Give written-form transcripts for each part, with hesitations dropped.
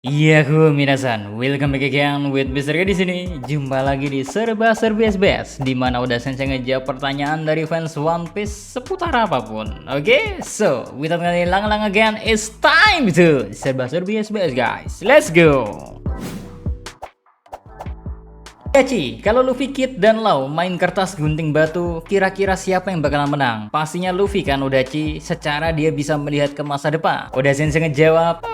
Iyaku minasan, welcome back again with Mr. K di sini. Jumpa lagi di serba-serbi SBS, di mana udah sensei ngejawab pertanyaan dari fans One Piece seputar apapun. Oke, so without any lang again, it's time to serba-serbi SBS guys. Let's go. Ya Ci, kalau Luffy, Kid, dan Law main kertas gunting batu, kira-kira siapa yang bakalan menang? Pastinya Luffy kan udah Ci, secara dia bisa melihat ke masa depan. Udah sensei ngejawab,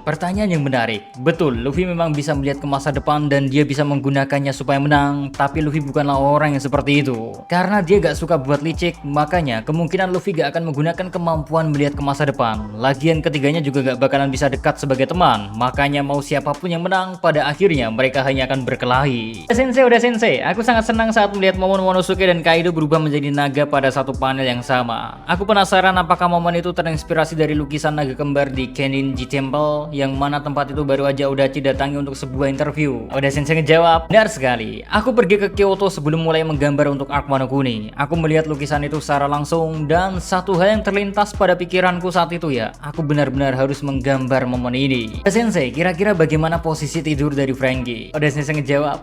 pertanyaan yang menarik. Betul, Luffy memang bisa melihat ke masa depan dan dia bisa menggunakannya supaya menang. Tapi Luffy bukanlah orang yang seperti itu. Karena dia gak suka buat licik, makanya kemungkinan Luffy gak akan menggunakan kemampuan melihat ke masa depan. Lagian ketiganya juga gak bakalan bisa dekat sebagai teman. Makanya mau siapapun yang menang, pada akhirnya mereka hanya akan berkelahi. Udah sensei, aku sangat senang saat melihat momen Momonosuke dan Kaido berubah menjadi naga pada satu panel yang sama. Aku penasaran apakah momen itu terinspirasi dari lukisan naga kembar di Keninji Temple, yang mana tempat itu baru aja Odachi datangi untuk sebuah interview. Oda Sensei ngejawab, benar sekali. Aku pergi ke Kyoto sebelum mulai menggambar untuk Arc Wano Kuni. Aku melihat lukisan itu secara langsung dan satu hal yang terlintas pada pikiranku saat itu ya, aku benar-benar harus menggambar momen ini. Oda Sensei, kira-kira bagaimana posisi tidur dari Franky? Oda Sensei ngejawab,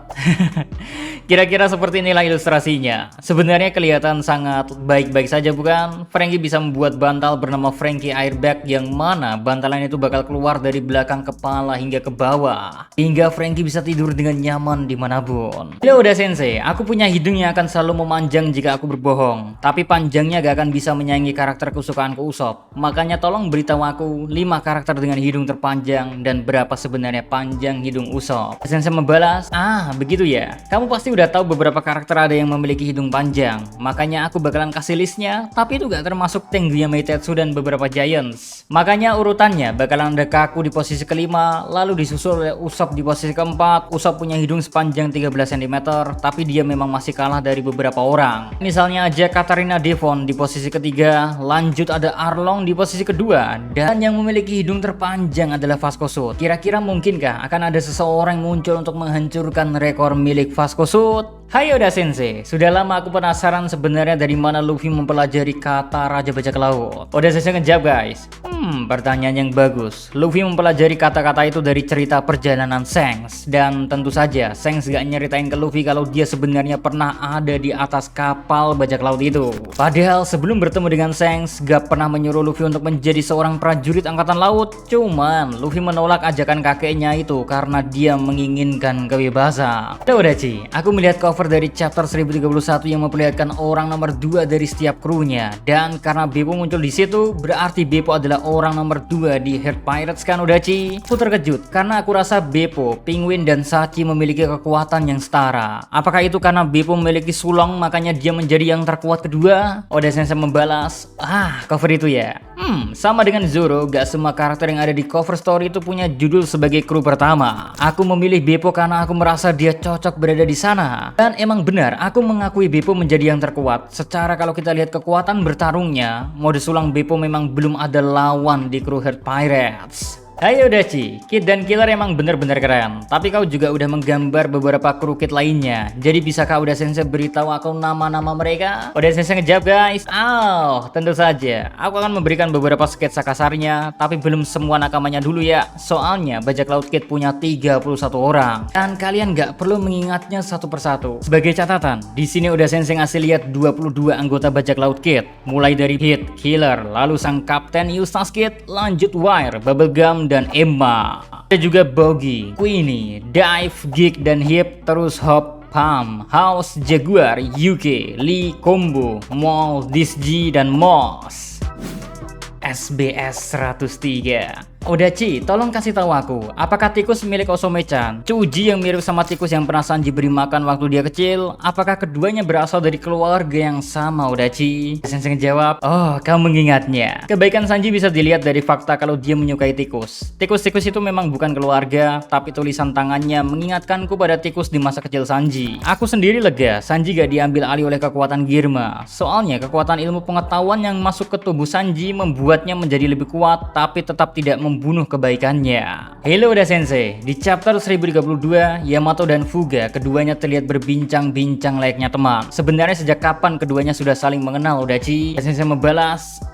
kira-kira seperti inilah ilustrasinya. Sebenarnya kelihatan sangat baik-baik saja bukan? Franky bisa membuat bantal bernama Franky Airbag, yang mana bantalan itu bakal keluar dari belakang kepala hingga ke bawah, hingga Franky bisa tidur dengan nyaman dimanapun. Ya udah sensei, aku punya hidung yang akan selalu memanjang jika aku berbohong, tapi panjangnya gak akan bisa menyaingi karakter kesukaanku Usopp. Makanya tolong beritahu aku 5 karakter dengan hidung terpanjang dan berapa sebenarnya panjang hidung Usopp. Sensei membalas, begitu ya. Kamu pasti udah tahu beberapa karakter ada yang memiliki hidung panjang, makanya aku bakalan kasih listnya, tapi itu gak termasuk Tenguya Meitetsu dan beberapa Giants. Makanya urutannya bakalan ada Kaku di posisi kelima, lalu disusul oleh Usopp di posisi keempat. Usopp punya hidung sepanjang 13 cm, tapi dia memang masih kalah dari beberapa orang. Misalnya aja Katarina Devon di posisi ketiga, lanjut ada Arlong di posisi kedua, dan yang memiliki hidung terpanjang adalah Vasco Sud. Kira-kira mungkinkah akan ada seseorang muncul untuk menghancurkan rekor milik Vasco Sud? Hai Oda Sensei, sudah lama aku penasaran sebenarnya dari mana Luffy mempelajari kata Raja Bajak Laut. Oda Sensei ngejawab guys, pertanyaan yang bagus. Luffy mempelajari kata-kata itu dari cerita perjalanan Shanks, dan tentu saja Shanks gak nyeritain ke Luffy kalau dia sebenarnya pernah ada di atas kapal bajak laut itu. Padahal sebelum bertemu dengan Shanks, gak pernah menyuruh Luffy untuk menjadi seorang prajurit angkatan laut. Cuman Luffy menolak ajakan kakeknya itu karena dia menginginkan kebebasan. Udah Ci, aku melihat cover dari chapter 1031 yang memperlihatkan orang nomor 2 dari setiap krunya, dan karena Beppo muncul di situ, berarti Beppo adalah orang nomor 2 di Heart Pirates kan Odachi? Aku terkejut karena aku rasa Beppo, Penguin, dan Sachi memiliki kekuatan yang setara. Apakah itu karena Beppo memiliki sulong makanya dia menjadi yang terkuat kedua? Oda Sensei membalas, cover itu ya. Sama dengan Zoro, gak semua karakter yang ada di cover story itu punya judul sebagai kru pertama. Aku memilih Beppo karena aku merasa dia cocok berada di sana. Dan emang benar, aku mengakui Beppo menjadi yang terkuat. Secara kalau kita lihat kekuatan bertarungnya, mode sulang Beppo memang belum ada lawan di kru Heart Pirates. Ayo Odachi, Kid dan Killer emang bener-bener keren. Tapi kau juga udah menggambar beberapa kru Kid lainnya. Jadi bisakah Oda Sensei beritahu aku nama-nama mereka? Oda Sensei ngejawab guys, tentu saja. Aku akan memberikan beberapa sketsa kasarnya, tapi belum semua nakamanya dulu ya. Soalnya bajak laut Kid punya 31 orang, dan kalian gak perlu mengingatnya satu persatu. Sebagai catatan, di sini Oda Sensei ngasih lihat 22 anggota bajak laut Kid, mulai dari Hit, Killer, lalu sang kapten Eustace Kid, lanjut Wire, Bubblegum, dan Emma. Ada juga Boggy, Queenie, Dive, Geek, dan Hip, terus Hop, Pam, House, Jaguar, UK, Lee, Combo, Maul, Disg, dan Moss. SBS 103. Odachi, tolong kasih tahu aku, apakah tikus milik Osome-chan, Chuji yang mirip sama tikus yang pernah Sanji beri makan waktu dia kecil, apakah keduanya berasal dari keluarga yang sama Odachi? Sensei jawab, kamu mengingatnya. Kebaikan Sanji bisa dilihat dari fakta kalau dia menyukai tikus. Tikus-tikus itu memang bukan keluarga, tapi tulisan tangannya mengingatkanku pada tikus di masa kecil Sanji. Aku sendiri lega, Sanji gak diambil alih oleh kekuatan Girma. Soalnya kekuatan ilmu pengetahuan yang masuk ke tubuh Sanji membuatnya menjadi lebih kuat, tapi tetap tidak membuat membunuh kebaikannya. Hello Oda Sensei, di chapter 1032, Yamato dan Fuga keduanya terlihat berbincang-bincang layaknya teman. Sebenarnya sejak kapan keduanya sudah saling mengenal, Odachi? Oda Sensei membalas,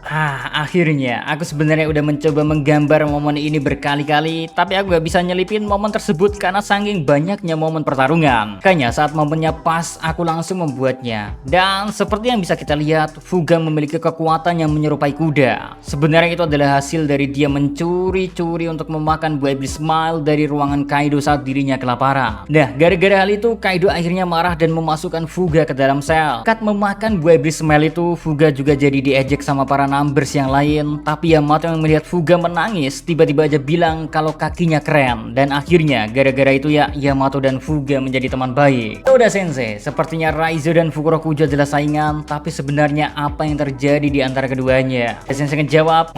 akhirnya aku sebenarnya udah mencoba menggambar momen ini berkali-kali, tapi aku gak bisa nyelipin momen tersebut karena saking banyaknya momen pertarungan. Kayaknya saat momennya pas, aku langsung membuatnya. Dan seperti yang bisa kita lihat, Fuga memiliki kekuatan yang menyerupai kuda. Sebenarnya itu adalah hasil dari dia mencuri-curi untuk memakan buah iblis Smile dari ruangan Kaido saat dirinya kelaparan. Nah, gara-gara hal itu, Kaido akhirnya marah dan memasukkan Fuga ke dalam sel. Saat memakan buah iblis Smile itu, Fuga juga jadi diejek sama para numbers yang lain. Tapi Yamato yang melihat Fuga menangis, tiba-tiba aja bilang kalau kakinya keren. Dan akhirnya, gara-gara itu ya, Yamato dan Fuga menjadi teman baik. Oda Sensei, sepertinya Raizo dan Fukurokujo adalah saingan, tapi sebenarnya apa yang terjadi di antara keduanya? Sensei menjawab,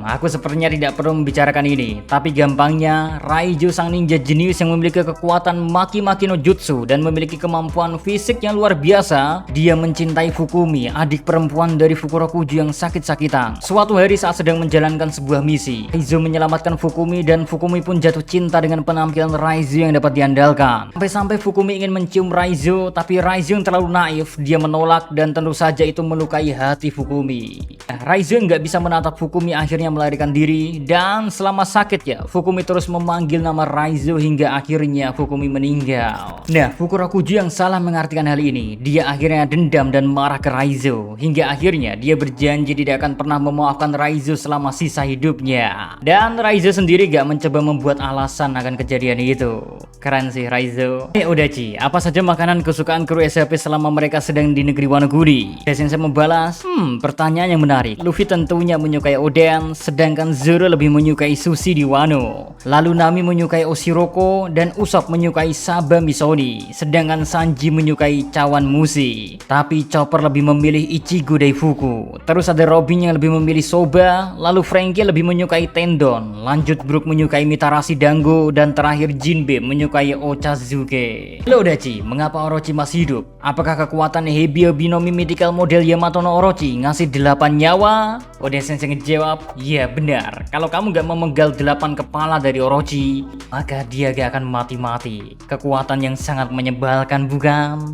aku sepertinya tidak perlu membicarakan ini. Tapi gampangnya, Raizo sang ninja jenius yang memiliki kekuatan Maki-Maki no Jutsu dan memiliki kemampuan fisik yang luar biasa. Dia mencintai Fukumi, adik perempuan dari Fukurokujo yang sakit-sakitan. Suatu hari saat sedang menjalankan sebuah misi, Raizo menyelamatkan Fukumi dan Fukumi pun jatuh cinta dengan penampilan Raizo yang dapat diandalkan. Sampai-sampai Fukumi ingin mencium Raizo, tapi Raizo yang terlalu naif, dia menolak dan tentu saja itu melukai hati Fukumi. Raizo yang nggak bisa menatap Fukumi akhirnya melarikan diri, dan selama sakit ya, Fukumi terus memanggil nama Raizo hingga akhirnya Fukumi meninggal. Nah, Fukurokujo yang salah mengartikan hal ini. Dia akhirnya dendam dan marah ke Raizo, hingga akhirnya dia berjanji tidak akan pernah memaafkan Raizo selama sisa hidupnya. Dan Raizo sendiri gak mencoba membuat alasan akan kejadian itu. Keren sih Raizo. Odachi, apa saja makanan kesukaan kru SAP selama mereka sedang di negeri Wanoguri? Sensei membalas, pertanyaan yang menarik. Luffy tentunya menyukai oden, sedangkan Zoro lebih menyukai sushi di Wano. Lalu Nami menyukai Oshiroko dan Usopp menyukai Saba Misoni, sedangkan Sanji menyukai cawan mushi. Tapi Chopper lebih memilih Ichigo Daifuku. Terus ada Robin yang lebih memilih soba, lalu Frankie lebih menyukai tendon, lanjut Brook menyukai Mitarashi Dango, dan terakhir Jinbe menyukai Ochazuke. Lo Odachi, mengapa Orochi masih hidup? Apakah kekuatan Hebio Binomi Mythical model Yamato no Orochi ngasih 8 nyawa? Oda Sensei ngejawab, iya benar, kalau kamu gak memenggal 8 kepala dari Orochi, maka dia gak akan mati-mati. Kekuatan yang sangat menyebalkan, bukan?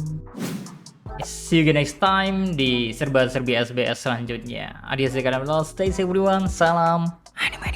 See you next time di serba-serbi SBS selanjutnya. Adios, stay safe everyone, salam anime.